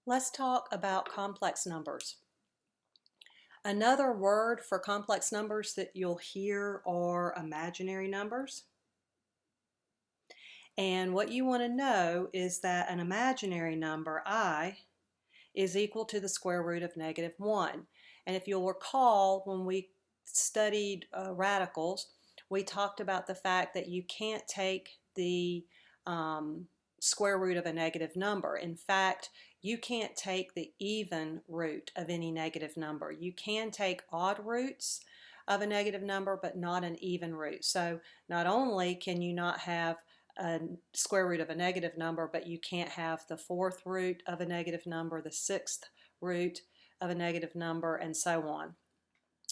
Let's talk about complex numbers. Another word for complex numbers that you'll hear are imaginary numbers. And what you want to know is that an imaginary number, I, is equal to the square root of -1. And if you'll recall, when we studied radicals, we talked about the fact that you can't take the square root of a negative number. In fact, you can't take the even root of any negative number. You can take odd roots of a negative number, but not an even root. So not only can you not have a square root of a negative number, but you can't have the fourth root of a negative number, the sixth root of a negative number, and so on.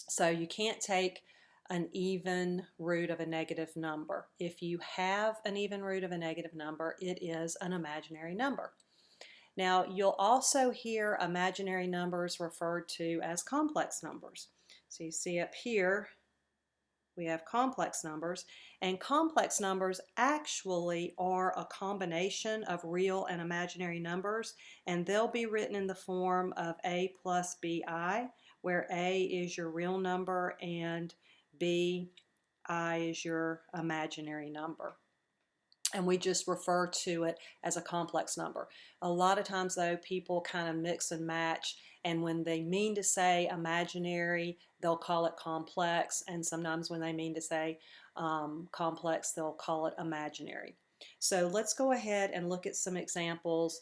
So you can't take an even root of a negative number. If you have an even root of a negative number, it is an imaginary number. Now, you'll also hear imaginary numbers referred to as complex numbers. So you see up here, we have complex numbers, and complex numbers actually are a combination of real and imaginary numbers, and they'll be written in the form of a plus bi, where a is your real number and bi is your imaginary number. And we just refer to it as a complex number. A lot of times, though, people kind of mix and match, and when they mean to say imaginary, they'll call it complex, and sometimes when they mean to say complex, they'll call it imaginary. So let's go ahead and look at some examples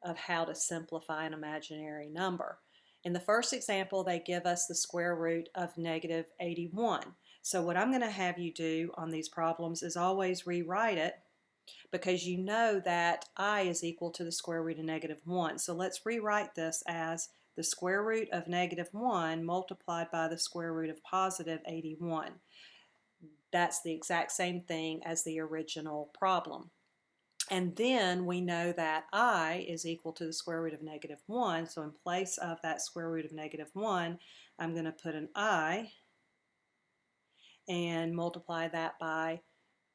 of how to simplify an imaginary number. In the first example, they give us the square root of -81. So what I'm going to have you do on these problems is always rewrite it, because you know that I is equal to the square root of -1. So let's rewrite this as the square root of -1 multiplied by the square root of +81. That's the exact same thing as the original problem. And then we know that I is equal to the square root of -1. So in place of that square root of -1, I'm going to put an I and multiply that by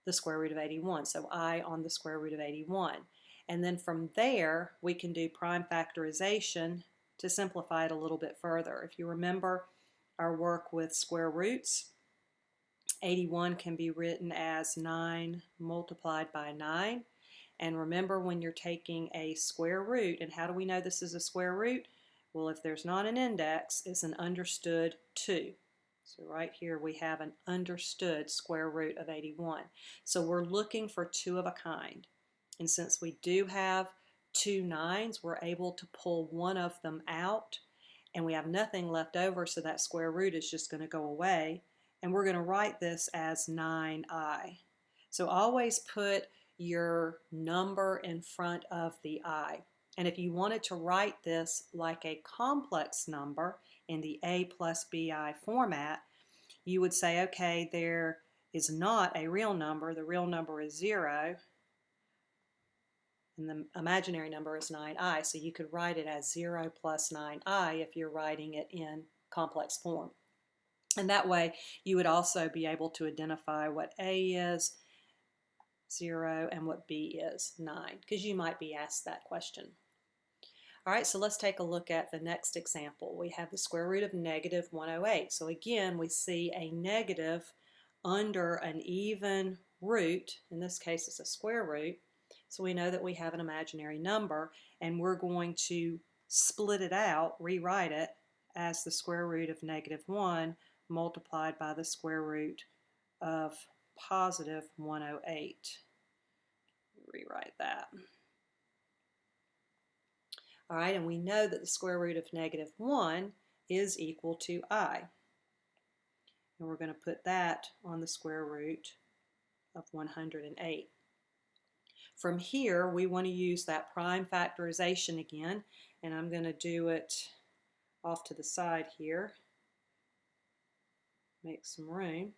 the square root of 81. So I on the square root of 81. And then from there, we can do prime factorization to simplify it a little bit further. If you remember our work with square roots, 81 can be written as 9 multiplied by 9. And remember, when you're taking a square root, and how do we know this is a square root? Well, if there's not an index, it's an understood 2. So right here we have an understood square root of 81. So we're looking for two of a kind. And since we do have two 9s, we're able to pull one of them out, and we have nothing left over, so that square root is just going to go away. And we're going to write this as 9i. So always put your number in front of the I. And if you wanted to write this like a complex number in the a plus bi format, you would say, okay, there is not a real number. The real number is 0, and the imaginary number is 9i. So you could write it as 0 plus 9i if you're writing it in complex form. And that way you would also be able to identify what a is, 0, and what b is, 9, because you might be asked that question. All right, so let's take a look at the next example. We have the square root of -108. So again, we see a negative under an even root. In this case, it's a square root. So we know that we have an imaginary number, and we're going to split it out, rewrite it as the square root of -1 multiplied by the square root of +108. Rewrite that. All right, and we know that the square root of -1 is equal to I. And we're going to put that on the square root of 108. From here, we want to use that prime factorization again, and I'm going to do it off to the side here. Make some room.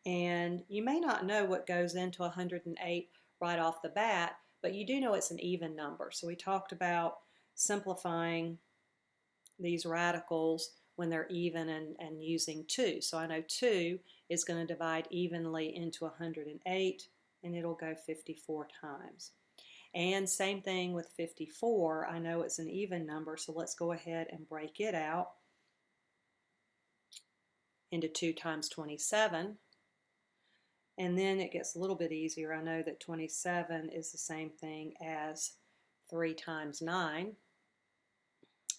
And you may not know what goes into 108 right off the bat, but you do know it's an even number. So we talked about simplifying these radicals when they're even and using 2. So I know 2 is going to divide evenly into 108, and it'll go 54 times. And same thing with 54. I know it's an even number, so let's go ahead and break it out into 2 times 27. And then it gets a little bit easier. I know that 27 is the same thing as 3 times 9.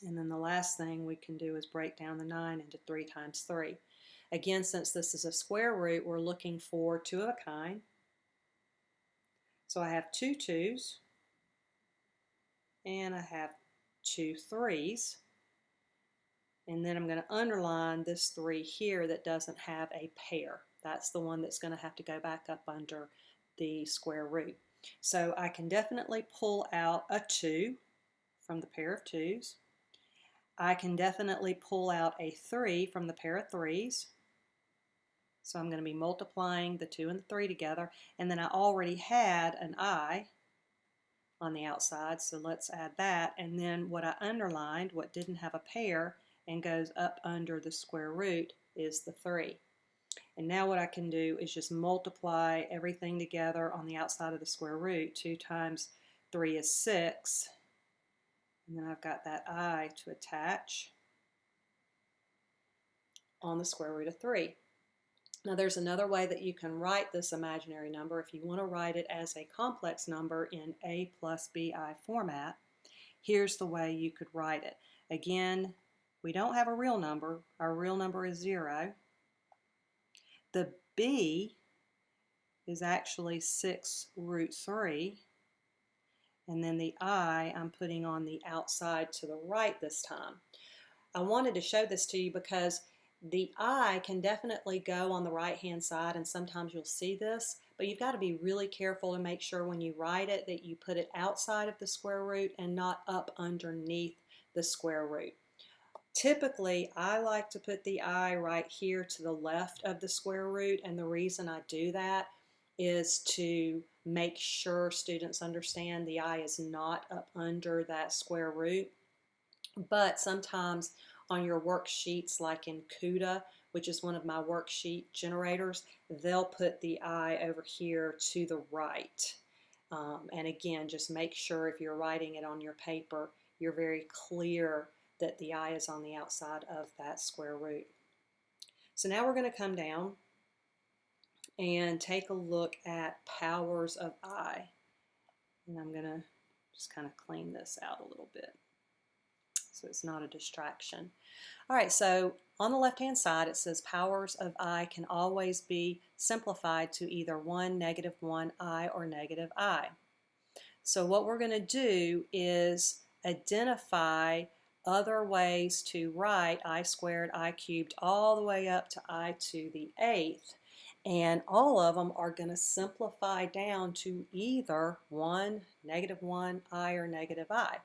And then the last thing we can do is break down the 9 into 3 times 3. Again, since this is a square root, we're looking for 2 of a kind. So I have 2 2's, and I have 2 3's. And then I'm going to underline this 3 here that doesn't have a pair. That's the one that's going to have to go back up under the square root. So I can definitely pull out a 2 from the pair of 2's. I can definitely pull out a 3 from the pair of 3's. So I'm going to be multiplying the 2 and the 3 together. And then I already had an I on the outside, so let's add that. And then what I underlined, what didn't have a pair and goes up under the square root, is the 3. And now what I can do is just multiply everything together on the outside of the square root. 2 times 3 is 6. And then I've got that I to attach on the square root of 3. Now there's another way that you can write this imaginary number if you want to write it as a complex number in A plus BI format. Here's the way you could write it. Again, we don't have a real number. Our real number is 0. The B is actually 6 root 3. And then the I, I'm putting on the outside to the right this time. I wanted to show this to you because the I can definitely go on the right-hand side, and sometimes you'll see this, but you've got to be really careful to make sure when you write it that you put it outside of the square root and not up underneath the square root. Typically, I like to put the I right here to the left of the square root, and the reason I do that is to make sure students understand the I is not up under that square root. But sometimes on your worksheets, like in CUDA, which is one of my worksheet generators, they'll put the I over here to the right. And again, just make sure if you're writing it on your paper, you're very clear that the I is on the outside of that square root. So now we're going to come down and take a look at powers of I. And I'm going to just kind of clean this out a little bit so it's not a distraction. All right, so on the left-hand side it says powers of I can always be simplified to either 1, -1, I, or -I. So what we're going to do is identify other ways to write I squared, I cubed, all the way up to I to the 8th. And all of them are going to simplify down to either 1, -1, I, or -I.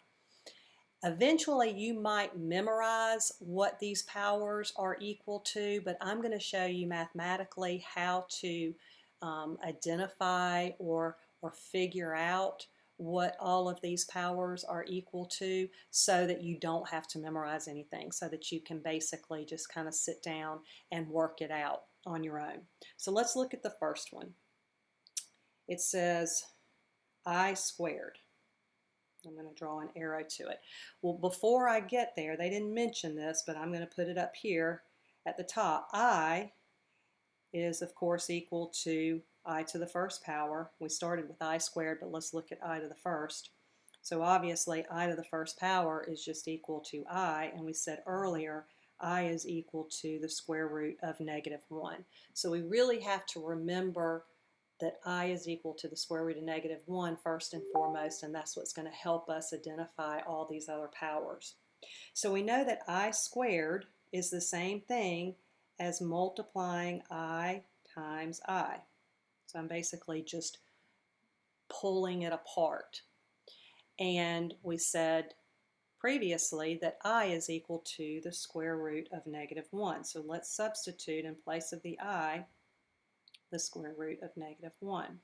Eventually you might memorize what these powers are equal to, but I'm going to show you mathematically how to identify or figure out what all of these powers are equal to so that you don't have to memorize anything, so that you can basically just kind of sit down and work it out on your own. So let's look at the first one. It says I squared. I'm going to draw an arrow to it. Well, before I get there, they didn't mention this, but I'm going to put it up here at the top. I is, of course, equal to I to the first power. We started with I squared, but let's look at I to the first. So obviously, I to the first power is just equal to I, and we said earlier, I is equal to the square root of -1. So we really have to remember that I is equal to the square root of -1 first and foremost, and that's what's going to help us identify all these other powers. So we know that I squared is the same thing as multiplying I times I. So I'm basically just pulling it apart. And we said previously that I is equal to the square root of -1. So let's substitute in place of the I the square root of -1.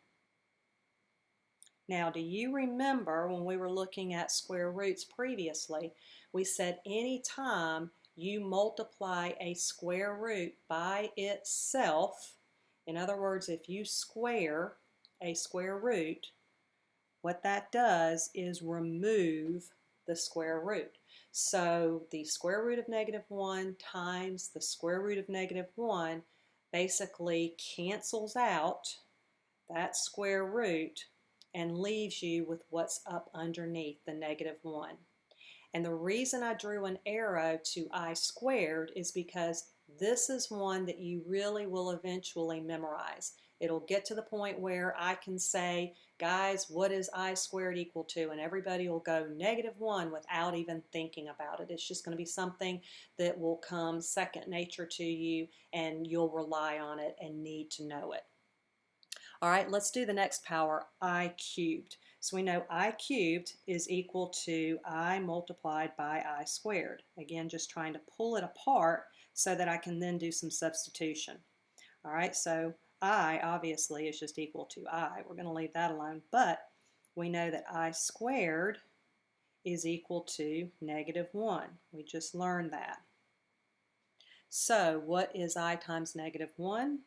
Now, do you remember when we were looking at square roots previously, we said anytime you multiply a square root by itself, in other words, if you square a square root, what that does is remove the square root. So the square root of -1 times the square root of -1 basically cancels out that square root and leaves you with what's up underneath the -1. And the reason I drew an arrow to I squared is because this is one that you really will eventually memorize. It'll get to the point where I can say, guys, what is I squared equal to? And everybody will go -1 without even thinking about it. It's just going to be something that will come second nature to you, and you'll rely on it and need to know it. All right, let's do the next power, I cubed. So we know I cubed is equal to I multiplied by I squared. Again, just trying to pull it apart so that I can then do some substitution. All right, so I obviously is just equal to I. We're going to leave that alone, but we know that I squared is equal to -1. We just learned that. So what is I times -1?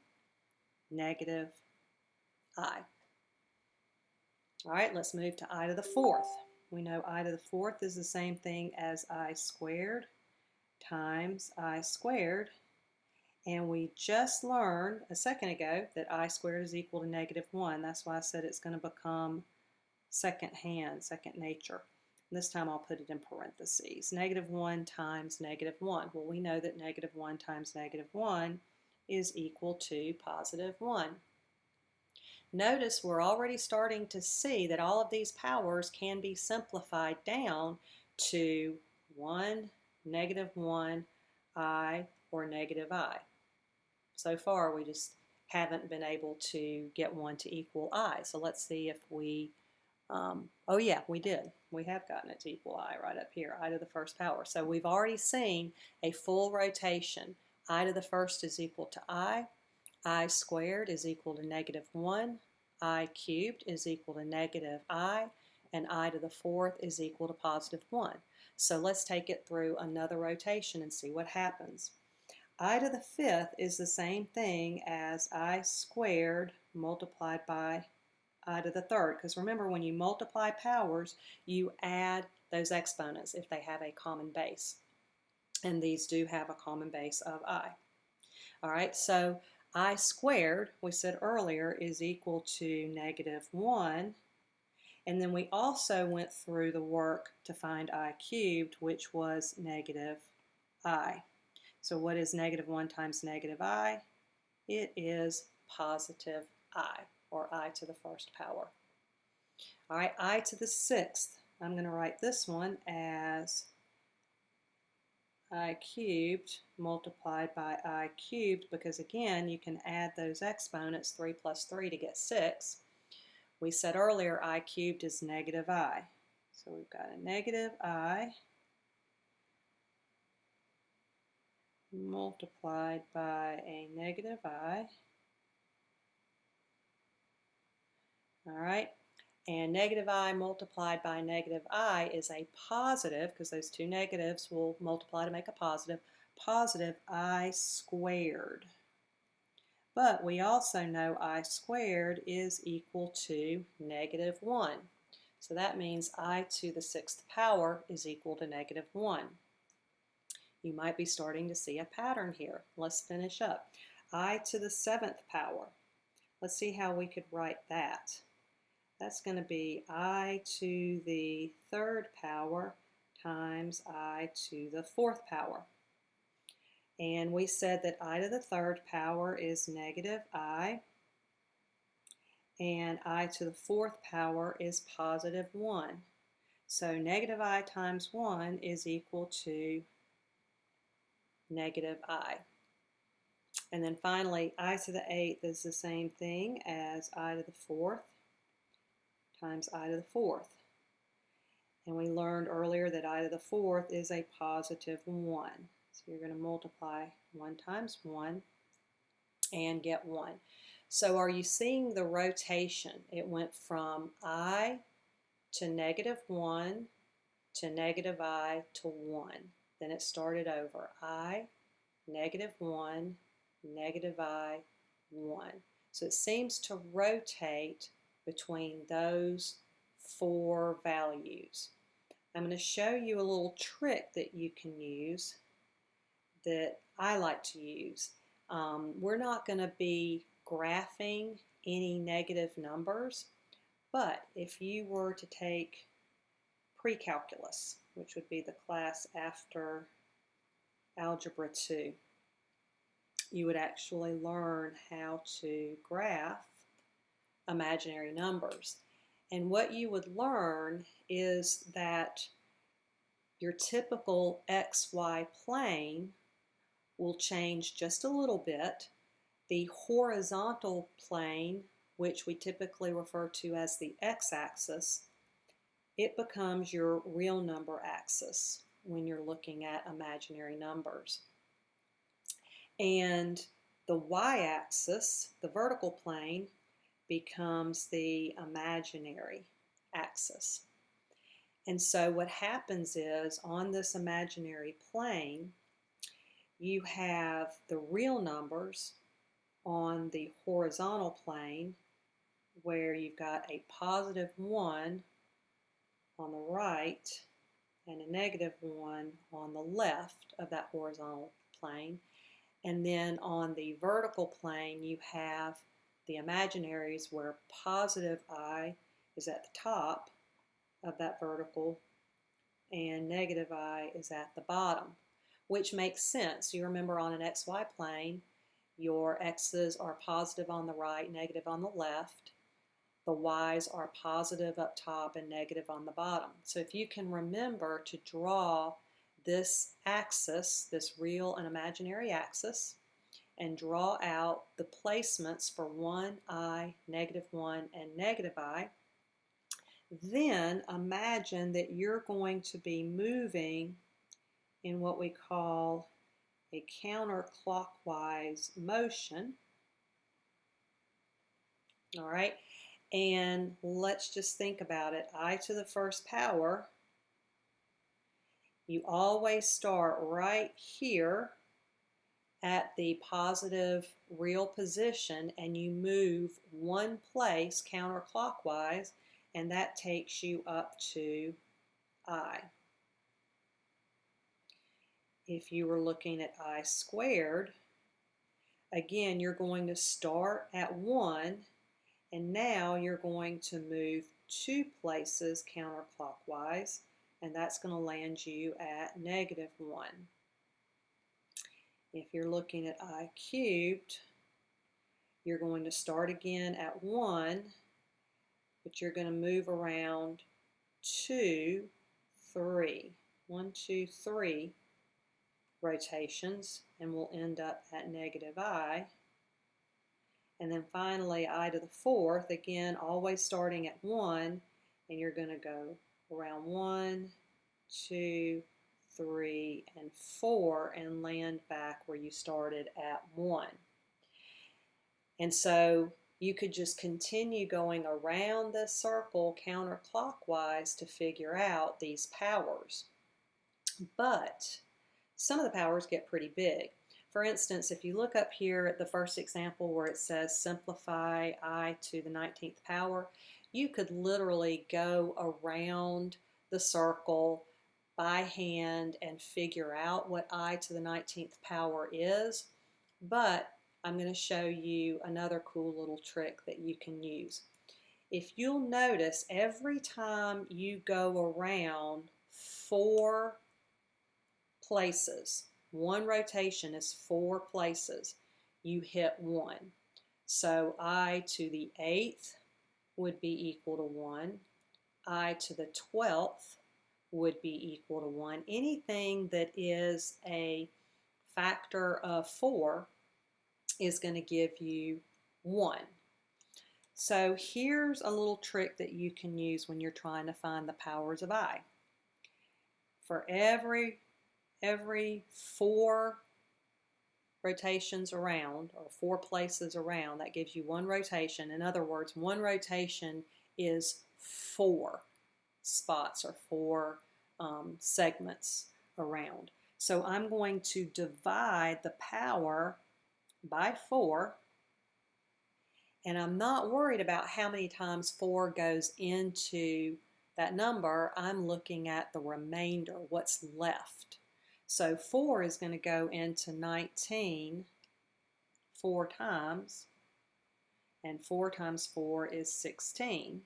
Negative I. All right, let's move to I to the 4th. We know I to the 4th is the same thing as I squared times I squared. And we just learned a second ago that I squared is equal to -1. That's why I said it's going to become second nature. And this time I'll put it in parentheses. -1 times -1. Well, we know that -1 times -1 is equal to +1. Notice we're already starting to see that all of these powers can be simplified down to 1, -1, I, or -I. So far we just haven't been able to get one to equal I. So let's see if we, oh yeah, we did. We have gotten it to equal I right up here, I to the first power. So we've already seen a full rotation. I to the first is equal to I squared is equal to -1, I cubed is equal to -I, and I to the 4th is equal to +1. So let's take it through another rotation and see what happens. I to the 5th is the same thing as I squared multiplied by I to the 3rd, because remember, when you multiply powers, you add those exponents if they have a common base. And these do have a common base of I. All right, so I squared, we said earlier, is equal to -1. And then we also went through the work to find I cubed, which was -I. So what is -1 times -I? It is +I, or I to the first power. All right, I to the 6th. I'm going to write this one as I cubed multiplied by I cubed, because again you can add those exponents, 3 plus 3 to get 6. We said earlier I cubed is -I. So we've got a -I multiplied by a -I. All right, and -I multiplied by -I is a positive, because those two negatives will multiply to make a positive I squared. But we also know I squared is equal to -1. So that means I to the 6th power is equal to -1. You might be starting to see a pattern here. Let's finish up. I to the 7th power. Let's see how we could write that. That's going to be I to the 3rd power times I to the 4th power. And we said that I to the 3rd power is -I, and I to the 4th power is +1. So -I times 1 is equal to -I. And then finally, I to the 8th is the same thing as I to the 4th times I to the 4th. And we learned earlier that I to the 4th is a +1. So you're going to multiply 1 times 1 and get 1. So are you seeing the rotation? It went from I to -1 to -I to 1. Then it started over. I, -1, -I, 1. So it seems to rotate between those 4 values. I'm going to show you a little trick that you can use that I like to use. We're not going to be graphing any negative numbers, but if you were to take pre-calculus, which would be the class after Algebra 2, you would actually learn how to graph imaginary numbers. And what you would learn is that your typical XY plane will change just a little bit. The horizontal plane, which we typically refer to as the x-axis, it becomes your real number axis when you're looking at imaginary numbers. And the y-axis, the vertical plane, becomes the imaginary axis. And so what happens is, on this imaginary plane, you have the real numbers on the horizontal plane, where you've got a positive 1 on the right and a negative 1 on the left of that horizontal plane. And then on the vertical plane, you have the imaginaries, where positive I is at the top of that vertical and negative I is at the bottom, which makes sense. You remember, on an XY plane, your X's are positive on the right, negative on the left. The Y's are positive up top and negative on the bottom. So if you can remember to draw this axis, this real and imaginary axis, and draw out the placements for 1I, negative 1, and negative I, then imagine that you're going to be moving in what we call a counterclockwise motion. All right, and let's just think about it. I to the first power, you always start right here at the positive real position, and you move one place counterclockwise, and that takes you up to I. If you were looking at I squared, again, you're going to start at 1, and now you're going to move 2 places counterclockwise, and that's going to land you at negative 1. If you're looking at I cubed, you're going to start again at 1, but you're going to move around 2, 3. 1, 2, 3 rotations, and we'll end up at negative I. And then finally, I to the fourth, again, always starting at 1, and you're going to go around 1, 2, 3, and 4, and land back where you started at 1. And so you could just continue going around this circle counterclockwise to figure out these powers. But some of the powers get pretty big. For instance, if you look up here at the first example where it says simplify I to the 19th power, you could literally go around the circle by hand and figure out what I to the 19th power is. But I'm going to show you another cool little trick that you can use. If you'll notice, every time you go around 4 places, one rotation is 4 places, you hit 1. So I to the 8th would be equal to 1. I to the 12th would be equal to 1. Anything that is a factor of 4 is going to give you 1. So here's a little trick that you can use when you're trying to find the powers of I. For every 4 rotations around, or 4 places around, that gives you 1 rotation. In other words, 1 rotation is 4 spots, or 4 segments around. So I'm going to divide the power by 4, And I'm not worried about how many times 4 goes into that number. I'm looking at the remainder, what's left. So 4 is going to go into 19 4 times, and 4 times 4 is 16.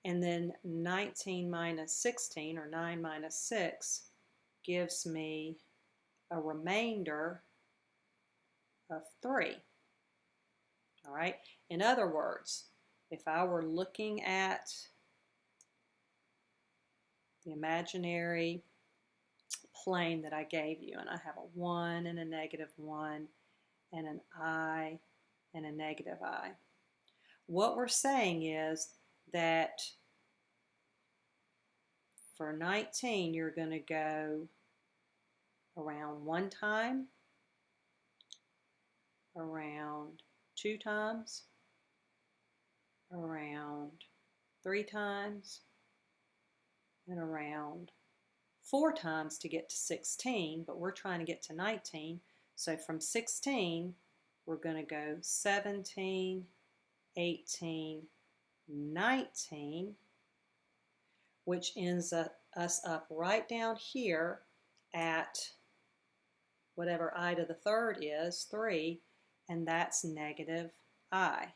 And then 19 minus 16, or 9 minus 6, gives me a remainder of 3. All right. In other words, if I were looking at the imaginary plane that I gave you, and I have a 1 and a -1 and an I and a -I, what we're saying is that for 19, you're going to go around 1 time, around 2 times, around 3 times, and around 4 times to get to 16, but we're trying to get to 19. So from 16, we're going to go 17, 18, 19, which ends us up right down here at whatever I to the third is, 3, and that's -I.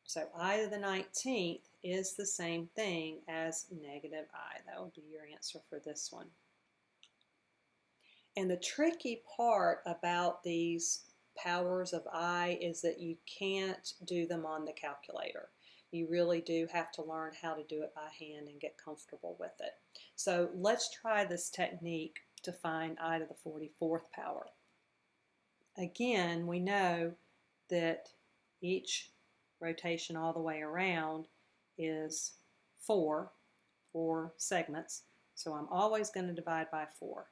So I to the 19th is the same thing as -I. That will be your answer for this one. And the tricky part about these powers of I is that you can't do them on the calculator. You really do have to learn how to do it by hand and get comfortable with it. So let's try this technique to find I to the 44th power. Again, we know that each rotation all the way around is 4 segments, so I'm always going to divide by 4.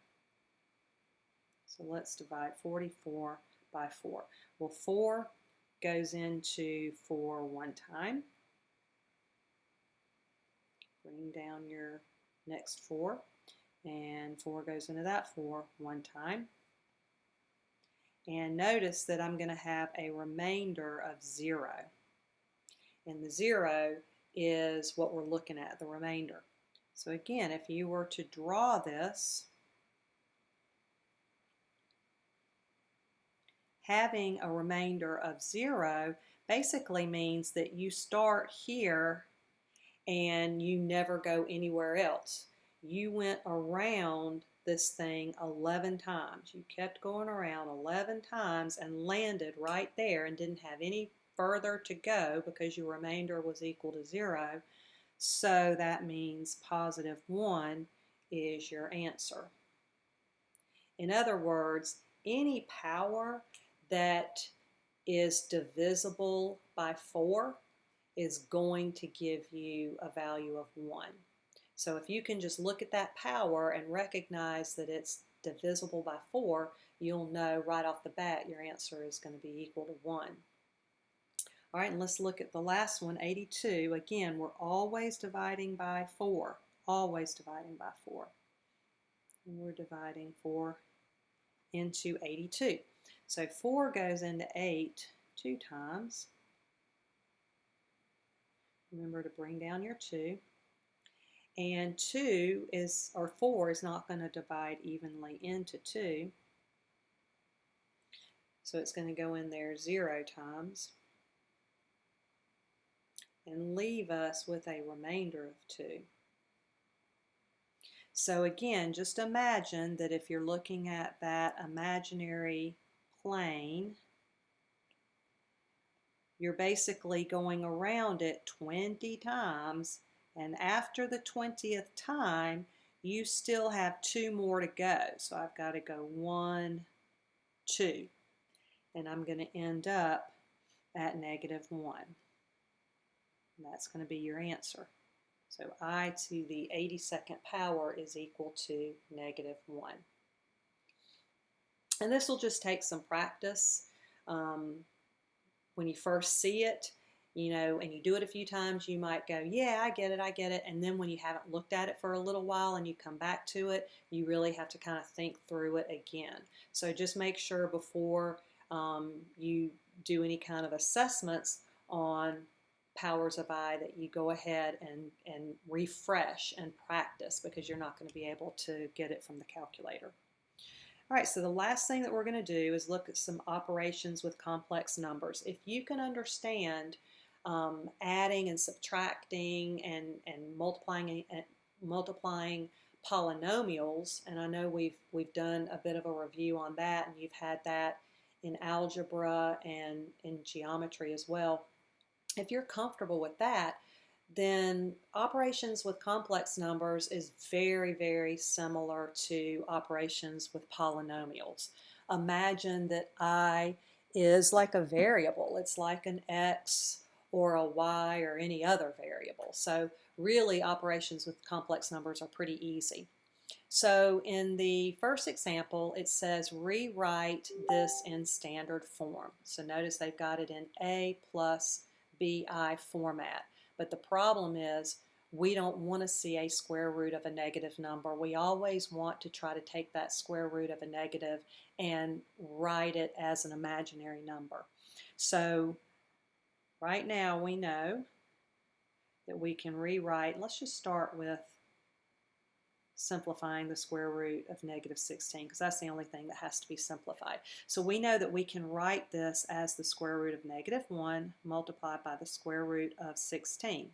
So let's divide 44 by 4. Well, 4 goes into 4 one time. Bring down your next 4, and 4 goes into that 4 one time. And notice that I'm going to have a remainder of 0. And the 0 is what we're looking at, the remainder. So again, if you were to draw this, having a remainder of 0 basically means that you start here and you never go anywhere else. You went around this thing 11 times. You kept going around 11 times and landed right there and didn't have any further to go because your remainder was equal to 0. So that means +1 is your answer. In other words, any power that is divisible by 4 is going to give you a value of 1. So if you can just look at that power and recognize that it's divisible by 4, you'll know right off the bat your answer is going to be equal to 1. All right, and let's look at the last one, 82. Again, we're always dividing by 4. Always dividing by 4. And we're dividing 4 into 82. So 4 goes into 8 2 times. Remember to bring down your 2. And 4 is not going to divide evenly into 2. So it's going to go in there 0 times and leave us with a remainder of 2. So again, just imagine that if you're looking at that imaginary plane, you're basically going around it 20 times, and after the 20th time, you still have 2 more to go. So I've got to go 1, 2, and I'm going to end up at -1. And that's going to be your answer. So I to the 82nd power is equal to -1. And this will just take some practice. When you first see it, and you do it a few times, you might go, yeah, I get it. And then when you haven't looked at it for a little while and you come back to it, you really have to kind of think through it again. So just make sure before you do any kind of assessments on powers of I, that you go ahead and refresh and practice, because you're not going to be able to get it from the calculator. All right, so the last thing that we're going to do is look at some operations with complex numbers. If you can understand adding and subtracting and multiplying polynomials, and I know we've done a bit of a review on that, and you've had that in algebra and in geometry as well. If you're comfortable with that, then operations with complex numbers is very, very similar to operations with polynomials. Imagine that I is like a variable. It's like an x or a y or any other variable. So really, operations with complex numbers are pretty easy. So in the first example, it says rewrite this in standard form. So notice they've got it in A plus BI format. But the problem is we don't want to see a square root of a negative number. We always want to try to take that square root of a negative and write it as an imaginary number. So right now we know that we can rewrite. Let's just start with simplifying the square root of negative 16, because that's the only thing that has to be simplified. So we know that we can write this as the square root of negative 1 multiplied by the square root of 16.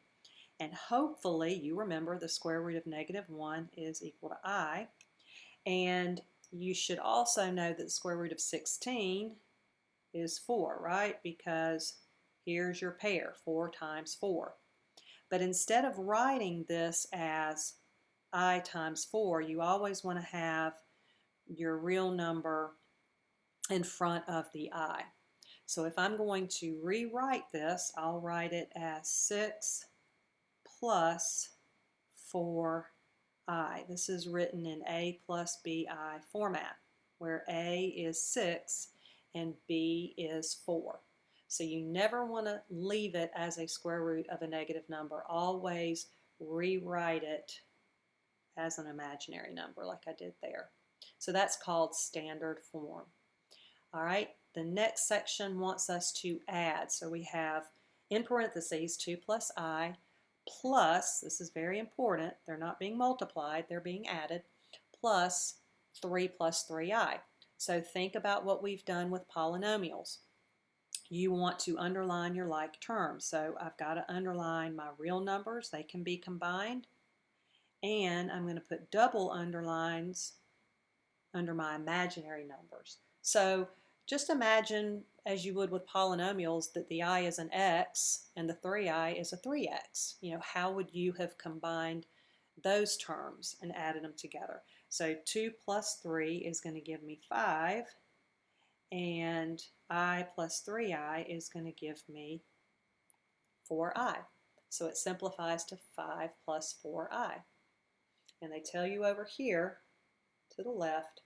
And hopefully you remember the square root of negative 1 is equal to I. And you should also know that the square root of 16 is 4, right? Because here's your pair, 4 times 4. But instead of writing this as I times 4, you always want to have your real number in front of the I. So if I'm going to rewrite this, I'll write it as 6 plus 4I. This is written in A plus BI format, where A is 6 and B is 4. So you never want to leave it as a square root of a negative number. Always rewrite it as an imaginary number like I did there. So that's called standard form. All right, the next section wants us to add. So we have in parentheses 2 plus I plus, this is very important, they're not being multiplied, they're being added, plus 3 plus 3I. So think about what we've done with polynomials. You want to underline your like terms. So I've got to underline my real numbers, they can be combined, and I'm going to put double underlines under my imaginary numbers. So just imagine, as you would with polynomials, that the I is an x and the 3I is a 3x. You know, how would you have combined those terms and added them together? So 2 plus 3 is going to give me 5, and I plus 3I is going to give me 4I. So it simplifies to 5 plus 4I. And they tell you over here to the left,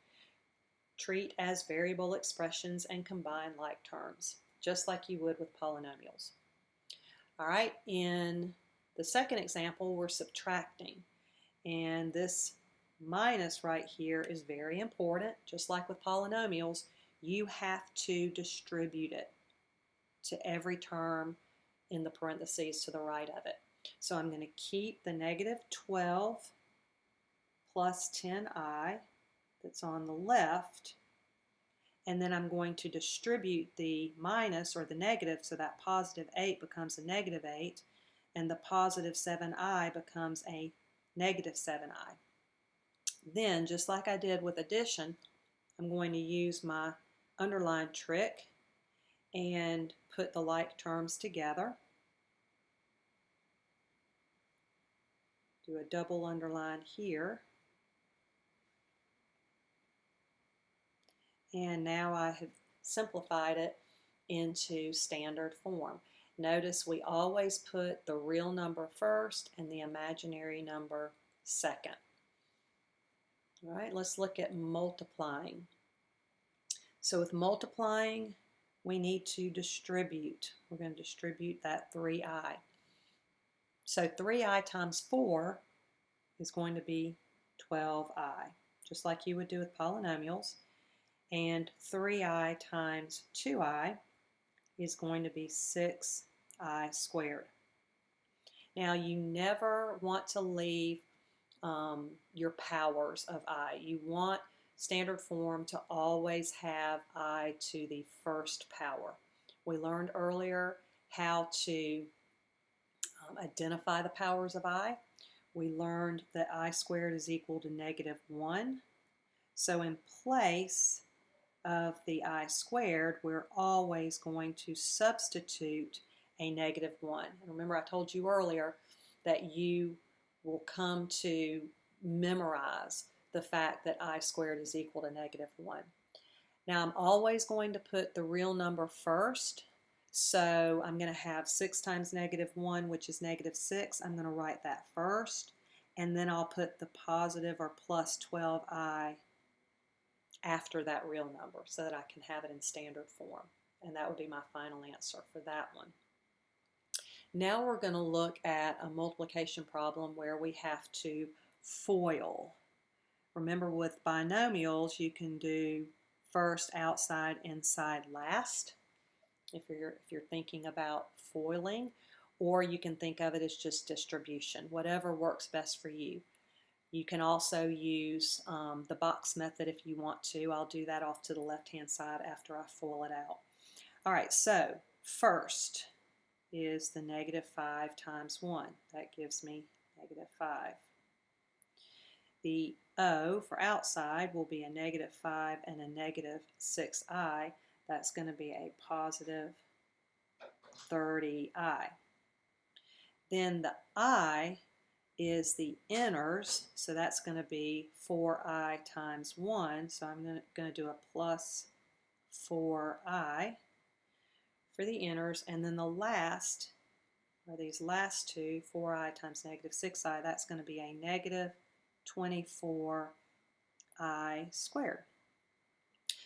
treat as variable expressions and combine like terms, just like you would with polynomials. All right, in the second example, we're subtracting. And this minus right here is very important. Just like with polynomials, you have to distribute it to every term in the parentheses to the right of it. So I'm going to keep the negative 12 plus 10I that's on the left, and then I'm going to distribute the minus or the negative, so that positive 8 becomes a negative 8, and the positive 7I becomes a negative 7I. Then, just like I did with addition, I'm going to use my underline trick and put the like terms together. Do a double underline here. And now I have simplified it into standard form. Notice we always put the real number first and the imaginary number second. All right, let's look at multiplying. So with multiplying, we need to distribute. We're going to distribute that 3I. So 3I times 4 is going to be 12I, just like you would do with polynomials. And 3i times 2i is going to be 6i squared. Now, you never want to leave your powers of I. You want standard form to always have I to the first power. We learned earlier how to identify the powers of I. We learned that I squared is equal to -1. So in place of the I squared, we're always going to substitute a -1. And remember, I told you earlier that you will come to memorize the fact that I squared is equal to -1. Now, I'm always going to put the real number first. So I'm going to have 6 times -1, which is -6. I'm going to write that first. And then I'll put the positive or plus 12i after that real number so that I can have it in standard form. And that would be my final answer for that one. Now we're going to look at a multiplication problem where we have to FOIL. Remember, with binomials, you can do first, outside, inside, last, if you're thinking about foiling, or you can think of it as just distribution, whatever works best for you. You can also use the box method if you want to. I'll do that off to the left-hand side after I FOIL it out. All right, so first is the -5 times 1. That gives me -5. The O for outside will be a -5 and a -6i. That's going to be a positive 30i. Then the I is the inners, so that's going to be 4i times 1. So I'm going to do a plus 4i for the inners. And then the last, or these last two, 4i times -6i, that's going to be a -24i squared.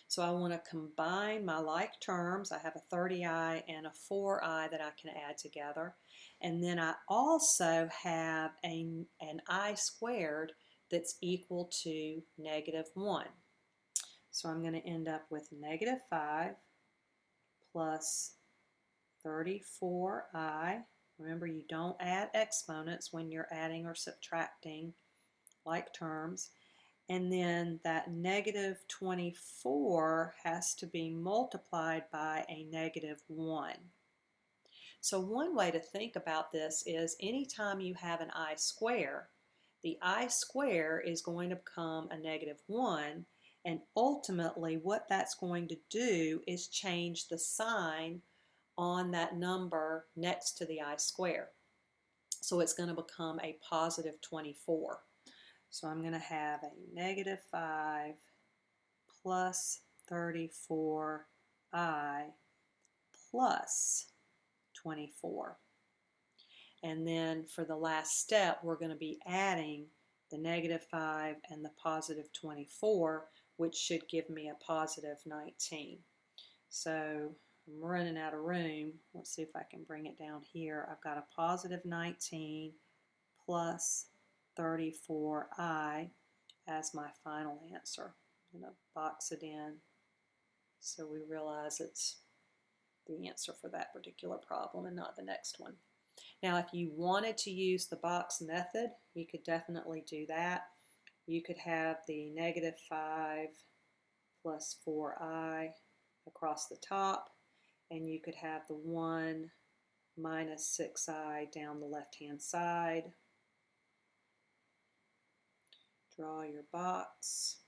So I want to combine my like terms. I have a 30i and a 4i that I can add together. And then I also have an I squared that's equal to -1. So I'm going to end up with -5 plus 34i. Remember, you don't add exponents when you're adding or subtracting like terms. And then that -24 has to be multiplied by a -1. So one way to think about this is anytime you have an I square, the I square is going to become a -1, and ultimately what that's going to do is change the sign on that number next to the I square. So it's going to become a positive 24. So I'm going to have a -5 plus 34i plus 24. And then for the last step, we're going to be adding the -5 and the positive 24, which should give me a positive 19. So I'm running out of room. Let's see if I can bring it down here. I've got a positive 19 plus 34i as my final answer. I'm going to box it in so we realize it's the answer for that particular problem and not the next one. Now, if you wanted to use the box method, you could definitely do that. You could have the -5 plus 4i across the top, and you could have the 1 minus 6i down the left-hand side. Draw your box.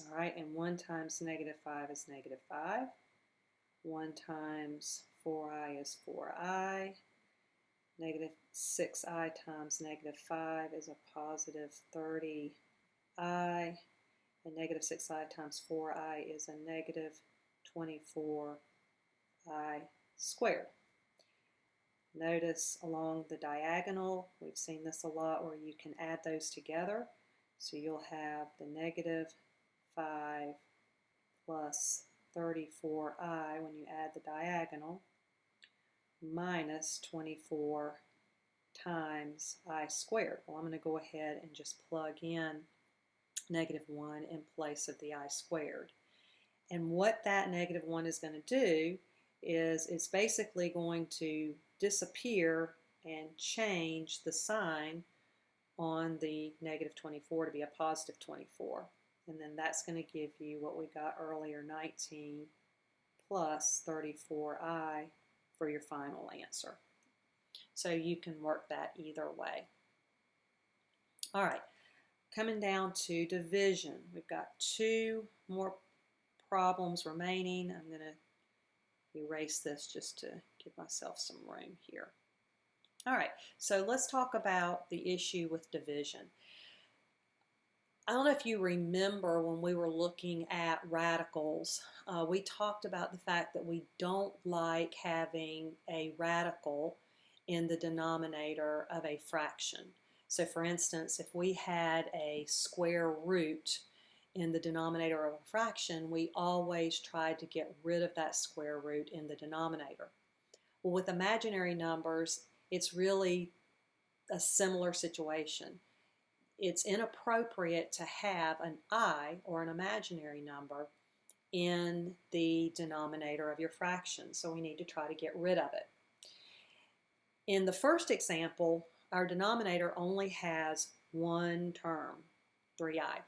All right, and 1 times -5 is -5. 1 times 4i is 4i. -6i times -5 is a positive 30i. And -6i times 4i is a -24i squared. Notice along the diagonal, we've seen this a lot, where you can add those together. So you'll have the -5 plus 34i when you add the diagonal minus 24 times I squared. Well, I'm going to go ahead and just plug in -1 in place of the I squared. And what that -1 is going to do is it's basically going to disappear and change the sign on the -24 to be a +24. And then that's going to give you what we got earlier, 19 plus 34i for your final answer. So you can work that either way. All right, coming down to division. We've got 2 more problems remaining. I'm going to erase this just to give myself some room here. All right, so let's talk about the issue with division. I don't know if you remember when we were looking at radicals, we talked about the fact that we don't like having a radical in the denominator of a fraction. So for instance, if we had a square root in the denominator of a fraction, we always tried to get rid of that square root in the denominator. Well, with imaginary numbers, it's really a similar situation. It's inappropriate to have an I, or an imaginary number, in the denominator of your fraction, so we need to try to get rid of it. In the first example, our denominator only has one term, 3i.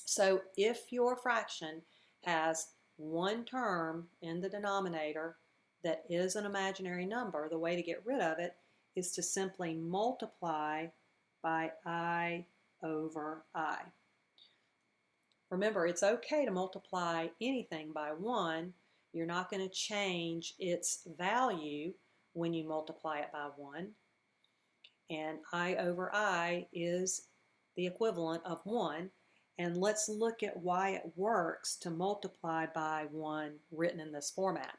So if your fraction has one term in the denominator that is an imaginary number, the way to get rid of it is to simply multiply by I over I. Remember, it's okay to multiply anything by 1. You're not going to change its value when you multiply it by 1. And I over I is the equivalent of 1. And let's look at why it works to multiply by 1 written in this format.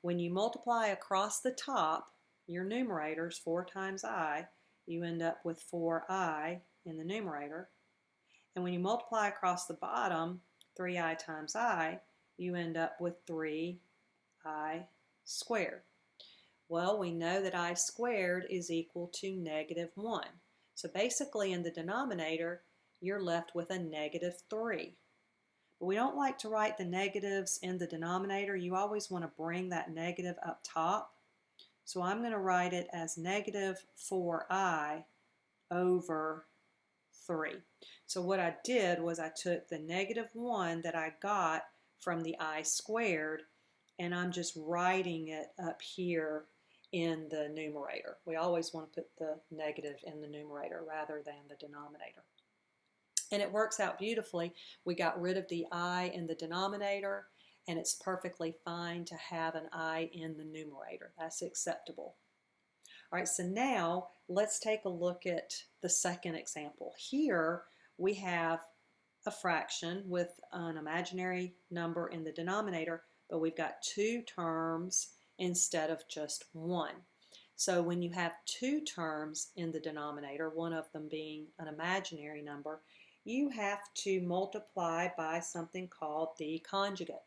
When you multiply across the top, your numerators, 4 times I, you end up with 4i in the numerator. And when you multiply across the bottom, 3i times I, you end up with 3i squared. Well, we know that I squared is equal to -1. So basically in the denominator, you're left with a -3. But we don't like to write the negatives in the denominator. You always want to bring that negative up top. So I'm going to write it as -4i over 3. So what I did was I took the -1 that I got from the I squared, and I'm just writing it up here in the numerator. We always want to put the negative in the numerator rather than the denominator. And it works out beautifully. We got rid of the I in the denominator, and it's perfectly fine to have an I in the numerator. That's acceptable. All right, so now let's take a look at the second example. Here we have a fraction with an imaginary number in the denominator, but we've got 2 terms instead of just 1. So when you have 2 terms in the denominator, one of them being an imaginary number, you have to multiply by something called the conjugate.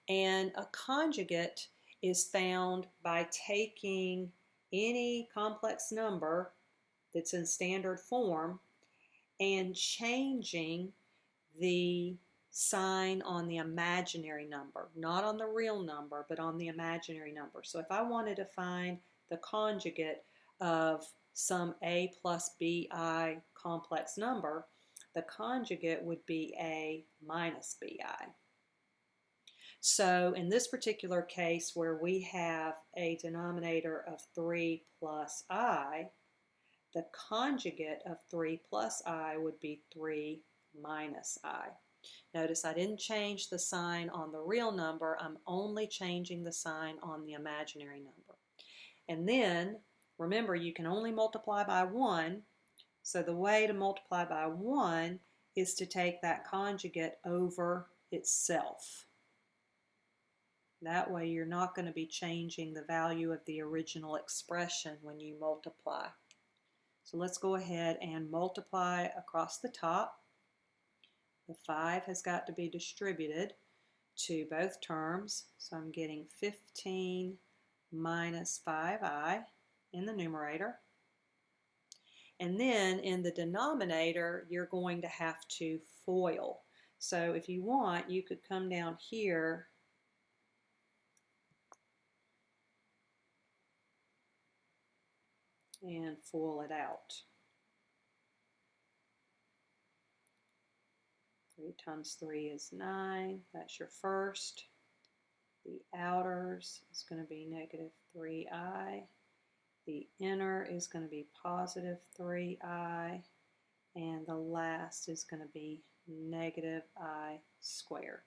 And a conjugate is found by taking any complex number that's in standard form and changing the sign on the imaginary number, not on the real number, but on the imaginary number. So if I wanted to find the conjugate of some a plus bi complex number, the conjugate would be a minus bi. So in this particular case where we have a denominator of 3 plus I, the conjugate of 3 plus I would be 3 minus I. Notice I didn't change the sign on the real number, I'm only changing the sign on the imaginary number. And then, remember, you can only multiply by 1, so the way to multiply by 1 is to take that conjugate over itself. That way you're not going to be changing the value of the original expression when you multiply. So let's go ahead and multiply across the top. The 5 has got to be distributed. to both terms. So I'm getting 15 minus 5i in the numerator. And then in the denominator, you're going to have to FOIL. So if you want, you could come down here and FOIL it out. 3 times 3 is 9. That's your first. The outers is going to be negative 3i. The inner is going to be positive 3i. And the last is going to be negative I squared.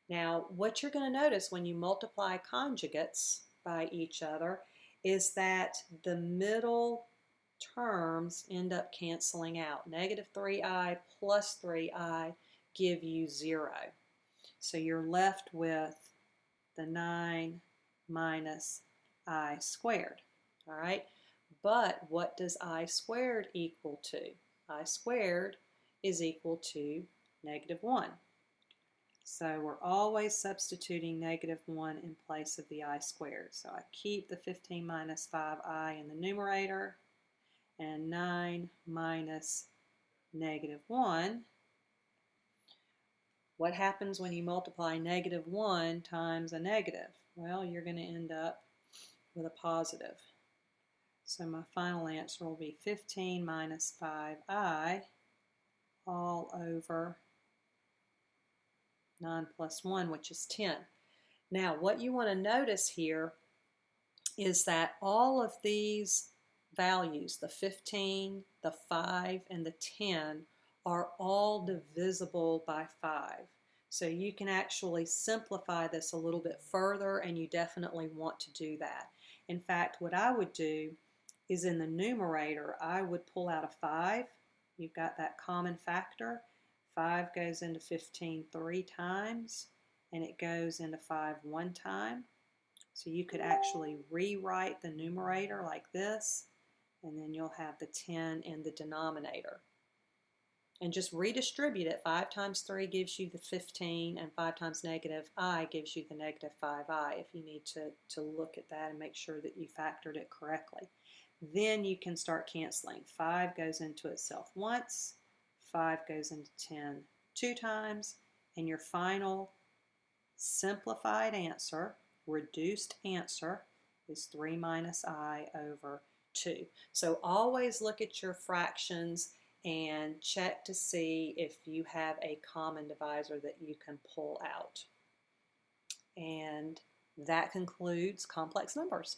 Now, what you're going to notice when you multiply conjugates by each other is that the middle terms end up canceling out. Negative 3i plus 3i give you 0. So you're left with the 9 minus I squared. All right, but what does I squared equal to? I squared is equal to negative 1. So we're always substituting negative 1 in place of the I squared. So I keep the 15 minus 5i in the numerator, and 9 minus negative 1. What happens when you multiply negative 1 times a negative? Well, you're going to end up with a positive. So my final answer will be 15 minus 5i all over 9 plus 1, which is 10. Now, what you want to notice here is that all of these values, the 15, the 5, and the 10, are all divisible by 5. So you can actually simplify this a little bit further, and you definitely want to do that. In fact, what I would do is in the numerator, I would pull out a 5. You've got that common factor. 5 goes into 15 3 times, and it goes into 5 1 time. So you could actually rewrite the numerator like this, and then you'll have the 10 in the denominator. And just redistribute it. 5 times 3 gives you the 15, and 5 times negative I gives you the negative 5i, if you need to look at that and make sure that you factored it correctly. Then you can start canceling. 5 goes into itself once, 5 goes into 10 2 times, and your final simplified answer, reduced answer, is 3 minus I over 2. So always look at your fractions and check to see if you have a common divisor that you can pull out. And that concludes complex numbers.